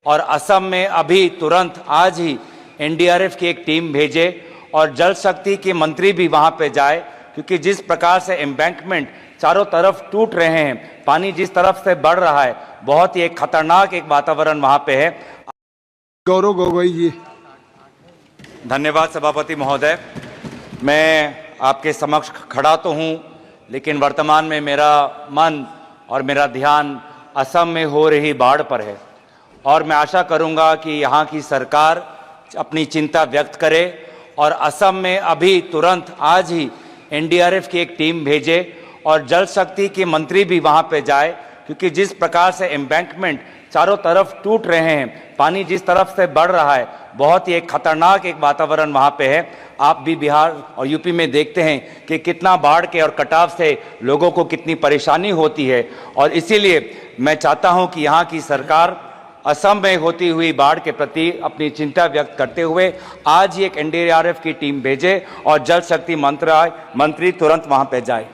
और असम में अभी तुरंत आज ही एनडीआरएफ की एक टीम भेजे और जल शक्ति के मंत्री भी वहां पे जाए, क्योंकि जिस प्रकार से एम्बैंकमेंट चारों तरफ टूट रहे हैं, पानी जिस तरफ से बढ़ रहा है, बहुत ही एक खतरनाक एक वातावरण वहां पे है। गौरव गोगोई जी। धन्यवाद सभापति महोदय। मैं आपके समक्ष खड़ा तो हूं, लेकिन वर्तमान में मेरा मन और मेरा ध्यान असम में हो रही बाढ़ पर है और मैं आशा करूंगा कि यहां की सरकार अपनी चिंता व्यक्त करे और असम में अभी तुरंत आज ही एनडीआरएफ की एक टीम भेजे और जल शक्ति के मंत्री भी वहां पे जाए, क्योंकि जिस प्रकार से एम्बैंकमेंट चारों तरफ टूट रहे हैं, पानी जिस तरफ से बढ़ रहा है, बहुत ही एक खतरनाक एक वातावरण वहां पे है। आप भी बिहार और यूपी में देखते हैं कि कितना बाढ़ के और कटाव से लोगों को कितनी परेशानी होती है, और इसीलिए मैं चाहता हूं कि यहाँ की सरकार असम में होती हुई बाढ़ के प्रति अपनी चिंता व्यक्त करते हुए आज ही एक एनडीआरएफ की टीम भेजे और जल शक्ति मंत्री तुरंत वहां पे जाए।